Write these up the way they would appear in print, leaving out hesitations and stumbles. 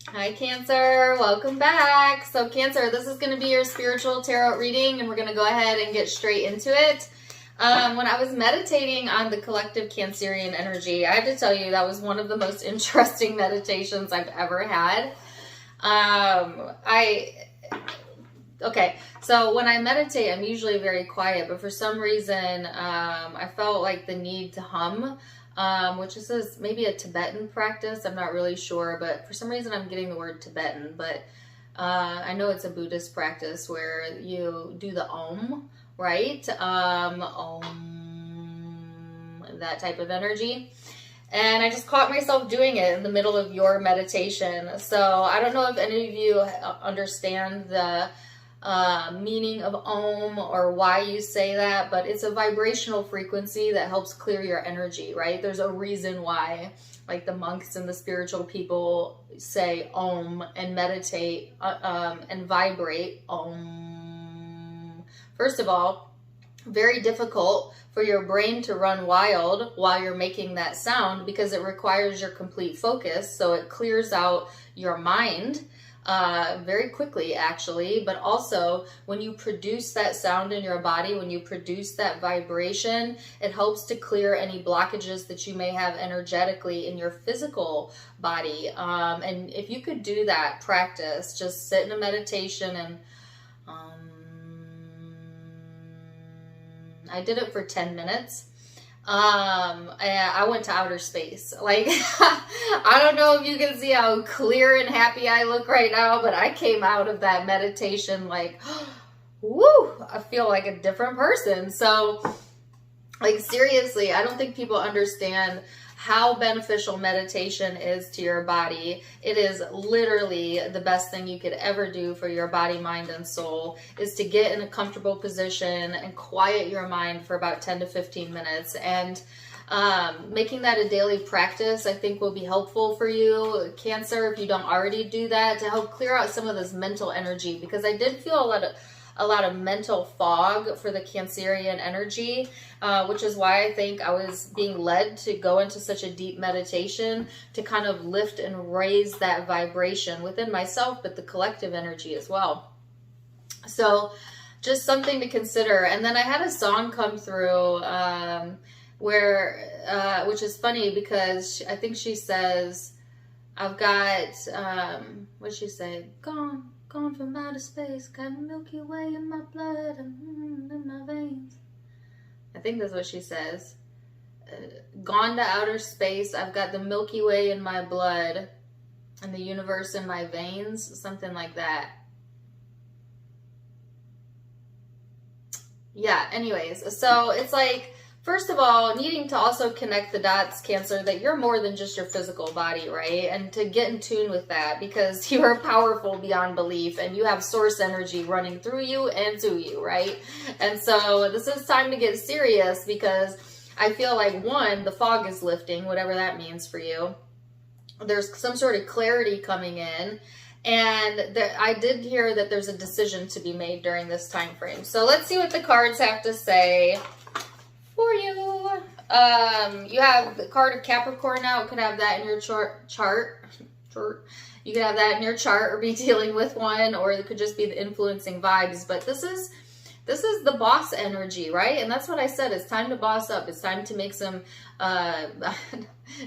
Hi, Cancer. Welcome back. So, Cancer, this is going to be your spiritual tarot reading, and we're going to go ahead and get straight into it. When I was meditating on the collective Cancerian energy, I have to tell you that was one of the most interesting meditations I've ever had. Okay, so when I meditate, I'm usually very quiet, but for some reason, I felt like the need to hum. Which is maybe a Tibetan practice. I'm not really sure, but for some reason I'm getting the word Tibetan, but I know it's a Buddhist practice where you do the Om, right? Om, that type of energy. And I just caught myself doing it in the middle of your meditation. So I don't know if any of you understand the meaning of Om or why you say that, but it's a vibrational frequency that helps clear your energy, right? There's a reason why, like the monks and the spiritual people say Om and meditate and vibrate Om. First of all, very difficult for your brain to run wild while you're making that sound because it requires your complete focus. So it clears out your mind very quickly, actually. But also, when you produce that sound in your body, when you produce that vibration, it helps to clear any blockages that you may have energetically in your physical body. And if you could do that practice, just sit in a meditation and I did it for 10 minutes. And I went to outer space. Like, I don't know if you can see how clear and happy I look right now, but I came out of that meditation like, woo, I feel like a different person. So, like, seriously, I don't think people understand how beneficial meditation is to your body. It is literally the best thing you could ever do for your body, mind, and soul, is to get in a comfortable position and quiet your mind for about 10 to 15 minutes. And making that a daily practice, I think, will be helpful for you, Cancer, if you don't already do that, to help clear out some of this mental energy, because I did feel a lot of mental fog for the Cancerian energy, which is why I think I was being led to go into such a deep meditation to kind of lift and raise that vibration within myself, but the collective energy as well. So just something to consider. And then I had a song come through which is funny because I think she says, I've got, what'd she say? Gone from outer space, got Milky Way in my blood and in my veins. I think that's what she says. Gone to outer space, I've got the Milky Way in my blood and the universe in my veins, something like that. Yeah, anyways, so it's like, first of all, needing to also connect the dots, Cancer, that you're more than just your physical body, right? And to get in tune with that, because you are powerful beyond belief and you have source energy running through you and to you, right? And so this is time to get serious, because I feel like, one, the fog is lifting, whatever that means for you. There's some sort of clarity coming in. And I did hear that there's a decision to be made during this time frame. So let's see what the cards have to say for you. You have the card of Capricorn now. It could have that in your chart. You could have that in your chart or be dealing with one, or it could just be the influencing vibes. But this is the boss energy, right? And that's what I said. It's time to boss up. It's time to make some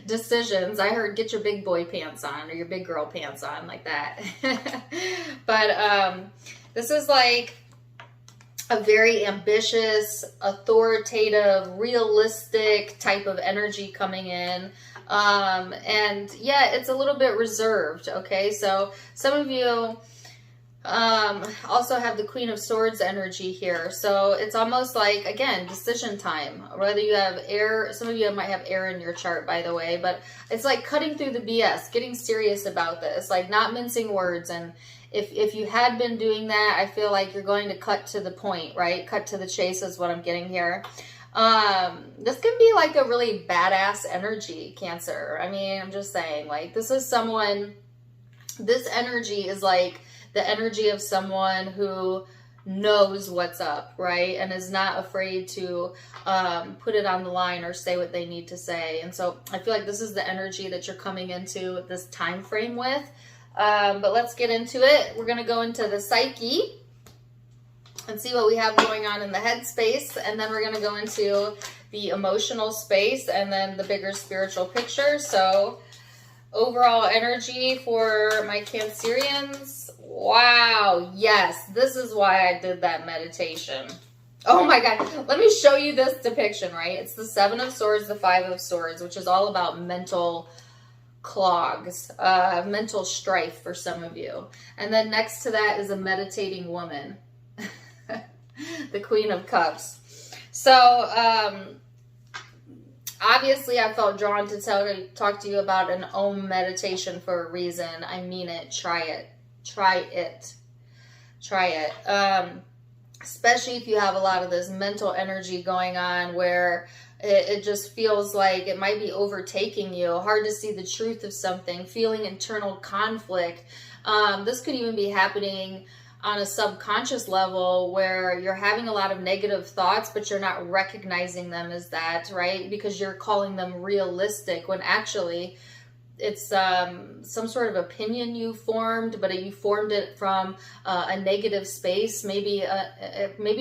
decisions. I heard get your big boy pants on or your big girl pants on, like that. But this is like a very ambitious, authoritative, realistic type of energy coming in. And yeah, it's a little bit reserved. Okay. So some of you also have the Queen of Swords energy here. So it's almost like, again, decision time. Whether you have air, some of you might have air in your chart, by the way, but it's like cutting through the BS, getting serious about this, like not mincing words. And if you had been doing that, I feel like you're going to cut to the point, right? Cut to the chase is what I'm getting here. This can be like a really badass energy, Cancer. I mean, I'm just saying, like, this is someone, this energy is like the energy of someone who knows what's up, right? And is not afraid to put it on the line or say what they need to say. And so I feel like this is the energy that you're coming into this time frame with. But let's get into it. We're going to go into the psyche and see what we have going on in the head space. And then we're going to go into the emotional space and then the bigger spiritual picture. So overall energy for my Cancerians. Wow. Yes. This is why I did that meditation. Oh my God. Let me show you this depiction, right? It's the 7 of Swords, the 5 of Swords, which is all about mental clogs, mental strife for some of you. And then next to that is a meditating woman, the Queen of Cups. So, obviously I felt drawn to talk to you about an Om meditation for a reason. I mean it. Try it. Try it. Try it. Especially if you have a lot of this mental energy going on where it just feels like it might be overtaking you, hard to see the truth of something, feeling internal conflict. This could even be happening on a subconscious level where you're having a lot of negative thoughts, but you're not recognizing them as that, right? Because you're calling them realistic when actually it's some sort of opinion you formed, but you formed it from a negative space, maybe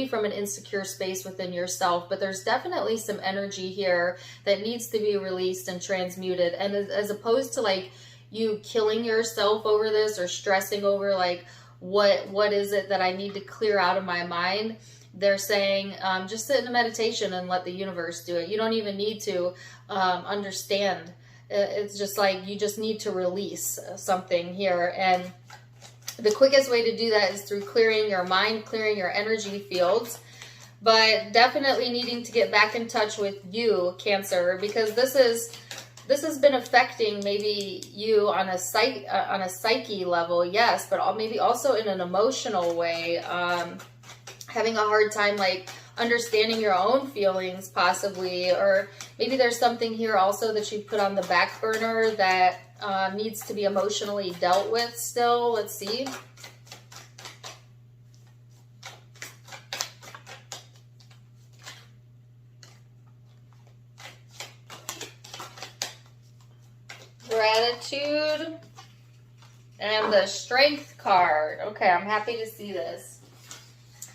from an insecure space within yourself. But there's definitely some energy here that needs to be released and transmuted. And as opposed to like you killing yourself over this or stressing over like what is it that I need to clear out of my mind, they're saying just sit in a meditation and let the universe do it. You don't even need to understand. It's just like you just need to release something here. And the quickest way to do that is through clearing your mind, clearing your energy fields, but definitely needing to get back in touch with you, Cancer, because this has been affecting maybe you on a psyche level, yes, but maybe also in an emotional way, having a hard time like understanding your own feelings possibly, or maybe there's something here also that you put on the back burner that needs to be emotionally dealt with still. Let's see. Gratitude and the Strength card. Okay, I'm happy to see this.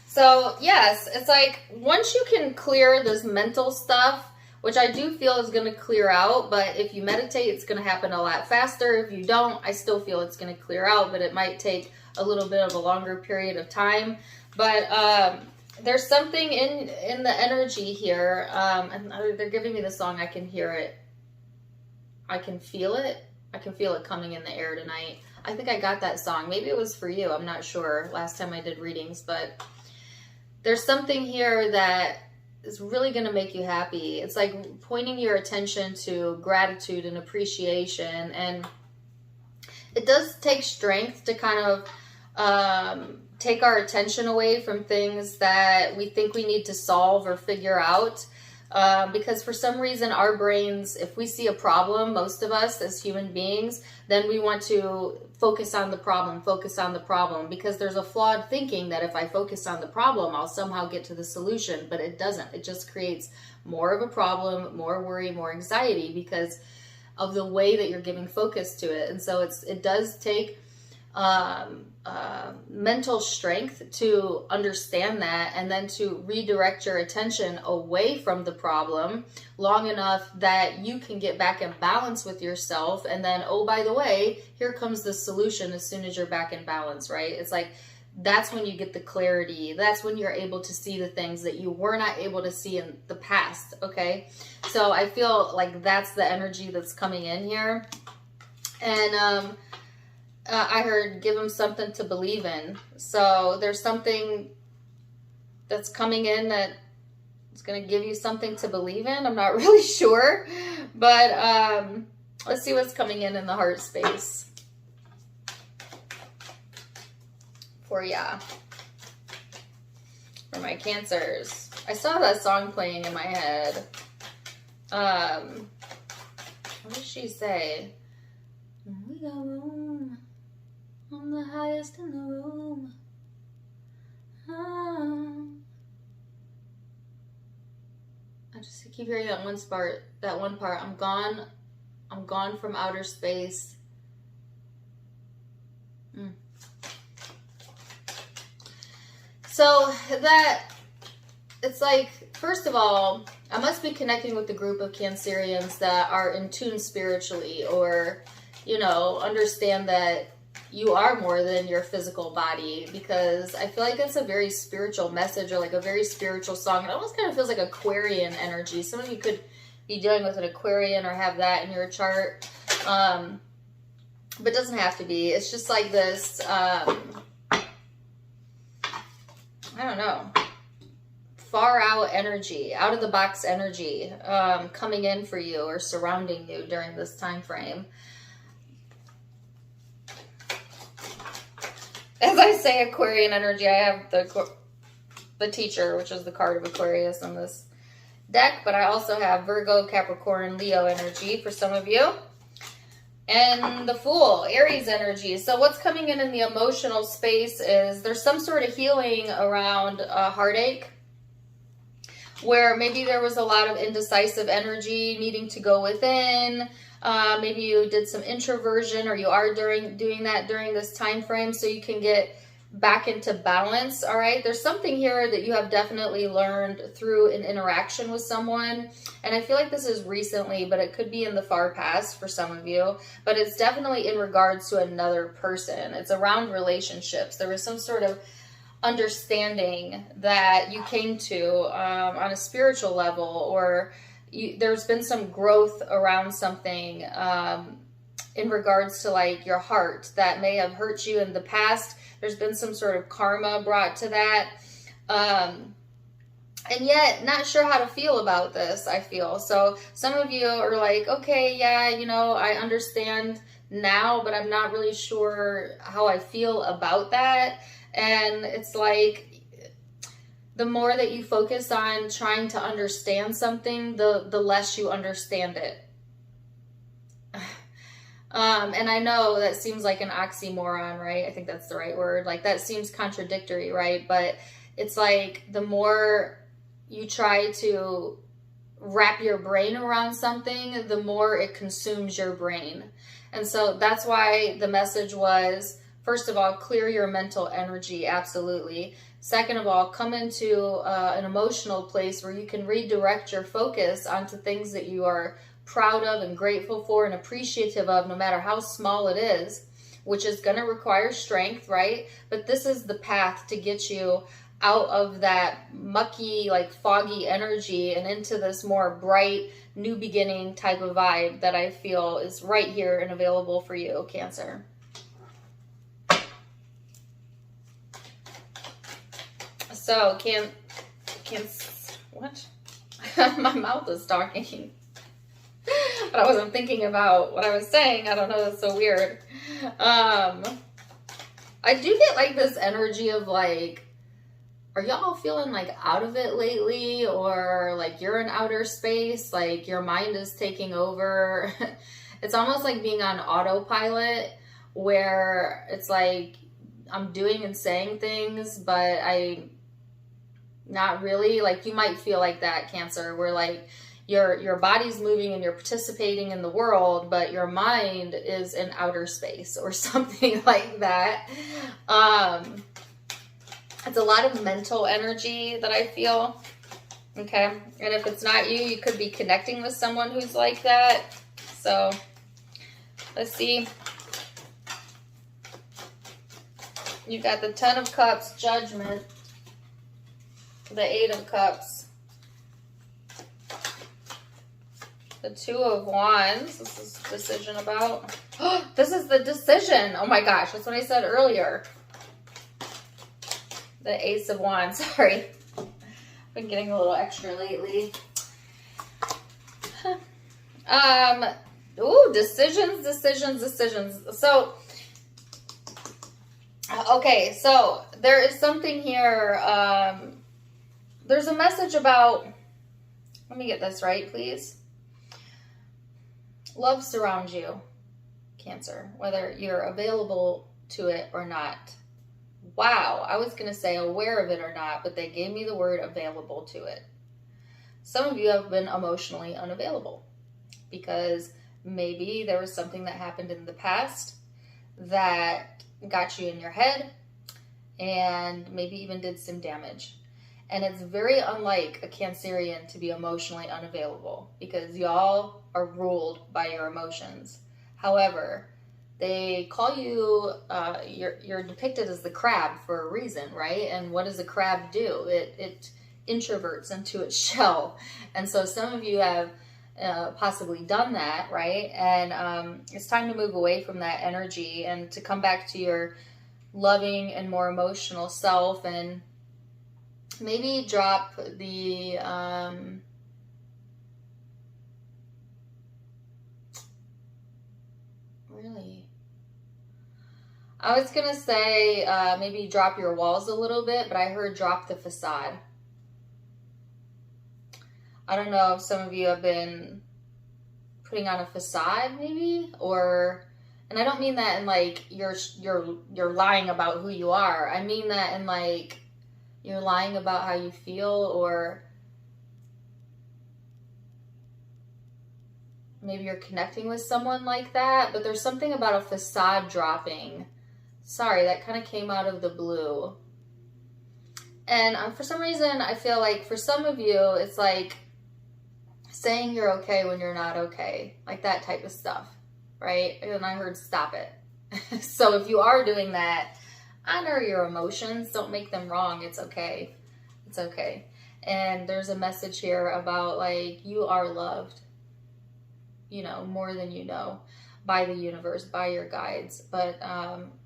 So yes, it's like once you can clear this mental stuff, which I do feel is going to clear out, but if you meditate, it's going to happen a lot faster. If you don't, I still feel it's going to clear out, but it might take a little bit of a longer period of time. But there's something in the energy here, and they're giving me the song. I can hear it. I can feel it. I can feel it coming in the air tonight. I think I got that song. Maybe it was for you. I'm not sure last time I did readings, but there's something here that is really going to make you happy. It's like pointing your attention to gratitude and appreciation. And it does take strength to kind of take our attention away from things that we think we need to solve or figure out. Because for some reason our brains, if we see a problem, most of us as human beings, then we want to focus on the problem, because there's a flawed thinking that if I focus on the problem, I'll somehow get to the solution, but it doesn't. It just creates more of a problem, more worry, more anxiety because of the way that you're giving focus to it. And so it does take mental strength to understand that, and then to redirect your attention away from the problem long enough that you can get back in balance with yourself. And then, oh, by the way, here comes the solution as soon as you're back in balance, right? It's like, that's when you get the clarity. That's when you're able to see the things that you were not able to see in the past, okay? So I feel like that's the energy that's coming in here. And, I heard give them something to believe in. So there's something that's coming in that is going to give you something to believe in. I'm not really sure, but let's see what's coming in the heart space for ya, for my Cancers. I saw that song playing in my head. What did she say? We got room. I'm the highest in the room. I just keep hearing that one part. I'm gone from outer space. Mm. So that, it's like, first of all, I must be connecting with the group of Cancerians that are in tune spiritually, or, you know, understand that you are more than your physical body, because I feel like it's a very spiritual message, or like a very spiritual song. It almost kind of feels like Aquarian energy. Some of you could be dealing with an Aquarian or have that in your chart. But it doesn't have to be. It's just like this, I don't know, far out energy, out of the box energy, coming in for you or surrounding you during this time frame. As I say Aquarian energy, I have the teacher, which is the card of Aquarius on this deck, but I also have Virgo, Capricorn, Leo energy for some of you. And the Fool, Aries energy. So what's coming in the emotional space is there's some sort of healing around heartache, where maybe there was a lot of indecisive energy needing to go within. Maybe you did some introversion, or you are doing that during this time frame, so you can get back into balance. All right, there's something here that you have definitely learned through an interaction with someone, and I feel like this is recently, but it could be in the far past for some of you, but it's definitely in regards to another person. It's around relationships. There was some sort of understanding that you came to on a spiritual level, or there's been some growth around something in regards to like your heart that may have hurt you in the past. There's been some sort of karma brought to that. And yet not sure how to feel about this, I feel. So some of you are like, okay, yeah, you know, I understand now, but I'm not really sure how I feel about that. And it's like, the more that you focus on trying to understand something, the less you understand it. And I know that seems like an oxymoron, right? I think that's the right word. Like, that seems contradictory, right? But it's like, the more you try to wrap your brain around something, the more it consumes your brain. And so that's why the message was, first of all, clear your mental energy, absolutely. Second of all, come into an emotional place where you can redirect your focus onto things that you are proud of and grateful for and appreciative of, no matter how small it is, which is going to require strength, right? But this is the path to get you out of that mucky, like foggy energy and into this more bright, new beginning type of vibe that I feel is right here and available for you, Cancer. So, what? My mouth is talking. But I wasn't thinking about what I was saying. I don't know, that's so weird. I do get like this energy of like, are y'all feeling like out of it lately? Or like you're in outer space, like your mind is taking over. It's almost like being on autopilot, where it's like I'm doing and saying things, but not really. Like, you might feel like that, Cancer, where like your body's moving and you're participating in the world, but your mind is in outer space or something like that. It's a lot of mental energy that I feel. Okay. And if it's not you, you could be connecting with someone who's like that. So let's see. You got the Ten of Cups, Judgment, the Eight of Cups, the Two of Wands. This is decision about. This is the decision. Oh my gosh, that's what I said earlier. The Ace of Wands. Sorry, been getting a little extra lately. Ooh, decisions. So, okay, so there is something here. There's a message about, let me get this right, please. Love surrounds you, Cancer, whether you're available to it or not. Wow, I was going to say aware of it or not, but they gave me the word available to it. Some of you have been emotionally unavailable because maybe there was something that happened in the past that got you in your head and maybe even did some damage. And it's very unlike a Cancerian to be emotionally unavailable, because y'all are ruled by your emotions. However, they call you, you're depicted as the crab for a reason, right? And what does a crab do? It introverts into its shell. And so some of you have possibly done that, right? And it's time to move away from that energy and to come back to your loving and more emotional self, and maybe drop the really, I was gonna say maybe drop your walls a little bit, but I heard drop the facade. I don't know if some of you have been putting on a facade, maybe, or, and I don't mean that in like you're lying about who you are. I mean that in like you're lying about how you feel, or maybe you're connecting with someone like that, but there's something about a facade dropping. Sorry, that kind of came out of the blue. And for some reason, I feel like for some of you, it's like saying you're okay when you're not okay, like that type of stuff, right? And I heard stop it. So if you are doing that, honor your emotions. Don't make them wrong. It's okay. It's okay. And there's a message here about like you are loved, you know, more than you know, by the universe, by your guides. But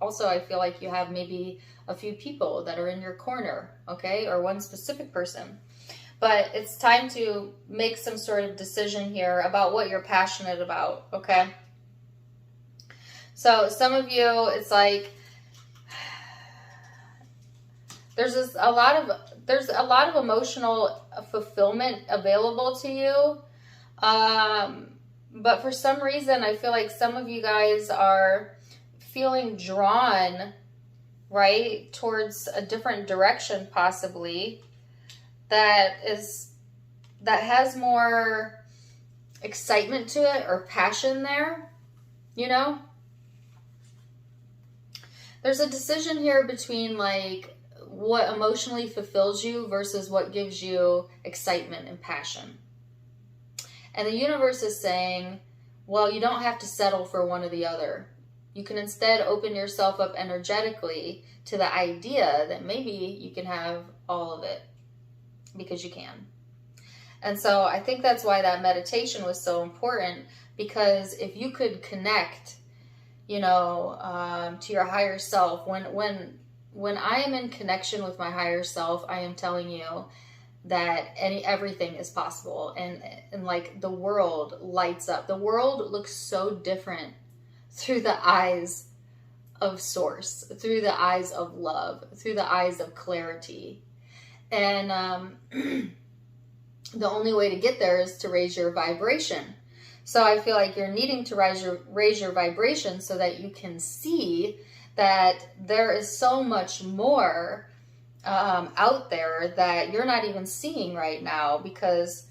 also I feel like you have maybe a few people that are in your corner, okay? Or one specific person. But it's time to make some sort of decision here about what you're passionate about, okay? So some of you, it's like, there's a lot of emotional fulfillment available to you. But for some reason, I feel like some of you guys are feeling drawn, right, towards a different direction possibly, that has more excitement to it or passion there, you know? There's a decision here between like what emotionally fulfills you versus what gives you excitement and passion. And the universe is saying, well, you don't have to settle for one or the other. You can instead open yourself up energetically to the idea that maybe you can have all of it, because you can. And so I think that's why that meditation was so important, because if you could connect, you know, to your higher self, when I am in connection with my higher self, I am telling you that everything is possible, and like the world lights up. The world looks so different through the eyes of source, through the eyes of love, through the eyes of clarity. And the only way to get there is to raise your vibration. So I feel like you're needing to raise your vibration so that you can see that there is so much more out there that you're not even seeing right now, because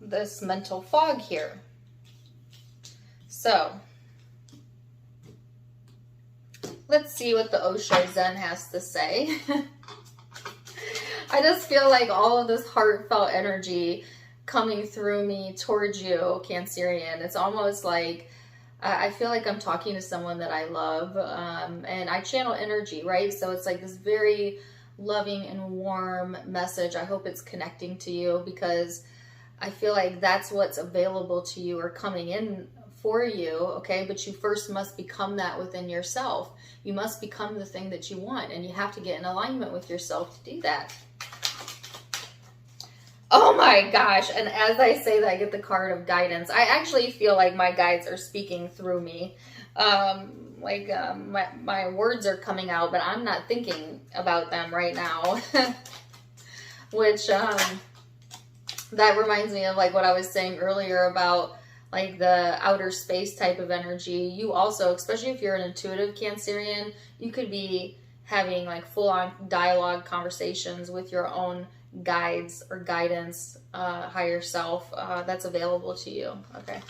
this mental fog here. So let's see what the Osho Zen has to say. I just feel like all of this heartfelt energy coming through me towards you, Cancerian. It's almost like I feel like I'm talking to someone that I love, and I channel energy, right? So it's like this very loving and warm message. I hope it's connecting to you, because I feel like that's what's available to you or coming in for you, okay? But you first must become that within yourself. You must become the thing that you want, and you have to get in alignment with yourself to do that. Oh my gosh. And as I say that, I get the card of guidance. I actually feel like my guides are speaking through me. My words are coming out, but I'm not thinking about them right now. Which, that reminds me of like what I was saying earlier about like the outer space type of energy. You also, especially if you're an intuitive Cancerian, you could be having like full-on dialogue conversations with your own guides or guidance, higher self, that's available to you. Okay.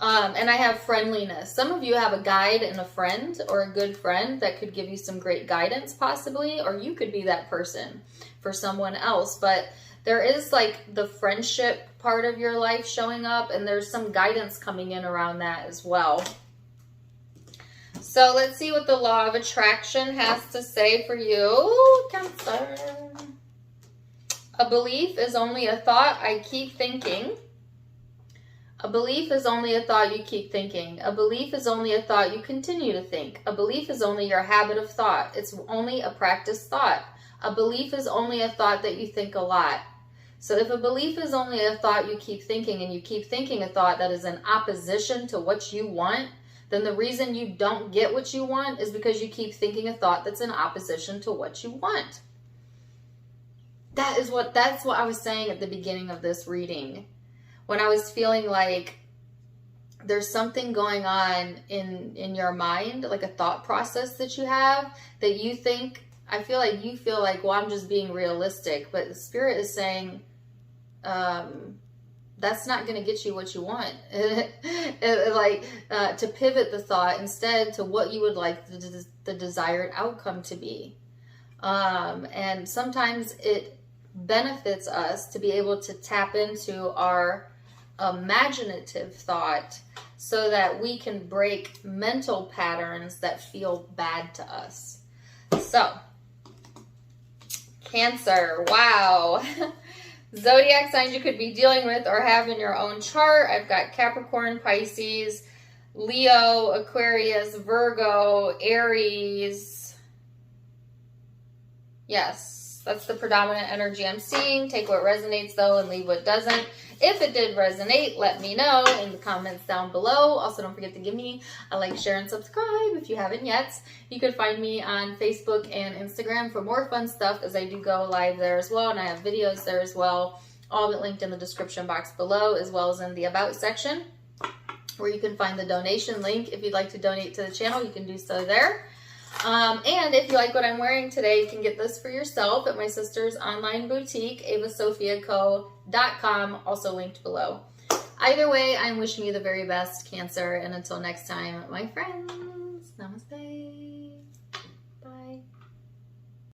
And I have friendliness. Some of you have a guide and a friend, or a good friend that could give you some great guidance possibly, or you could be that person for someone else. But there is like the friendship part of your life showing up, and there's some guidance coming in around that as well. So let's see what the law of attraction has to say for you, Cancer. A belief is only a thought I keep thinking. A belief is only a thought you keep thinking. A belief is only a thought you continue to think. A belief is only your habit of thought. It's only a practiced thought. A belief is only a thought that you think a lot. So if a belief is only a thought you keep thinking, and you keep thinking a thought that is in opposition to what you want, then the reason you don't get what you want is because you keep thinking a thought that's in opposition to what you want. That's what I was saying at the beginning of this reading. When I was feeling like there's something going on in your mind, like a thought process that you have, that you think, I feel like you feel like, well, I'm just being realistic. But the Spirit is saying, that's not going to get you what you want. To pivot the thought instead to what you would like the desired outcome to be. And sometimes it benefits us to be able to tap into our imaginative thought so that we can break mental patterns that feel bad to us. So, Cancer, wow. Zodiac signs you could be dealing with or have in your own chart. I've got Capricorn, Pisces, Leo, Aquarius, Virgo, Aries. Yes, that's the predominant energy I'm seeing. Take what resonates though and leave what doesn't. If it did resonate, let me know in the comments down below. Also, don't forget to give me a like, share, and subscribe if you haven't yet. You can find me on Facebook and Instagram for more fun stuff, as I do go live there as well, and I have videos there as well. All of it linked in the description box below, as well as in the About section, where you can find the donation link. If you'd like to donate to the channel, you can do so there. And if you like what I'm wearing today, you can get this for yourself at my sister's online boutique, avasophiaco.com, also linked below. Either way, I'm wishing you the very best, Cancer, and until next time, my friends.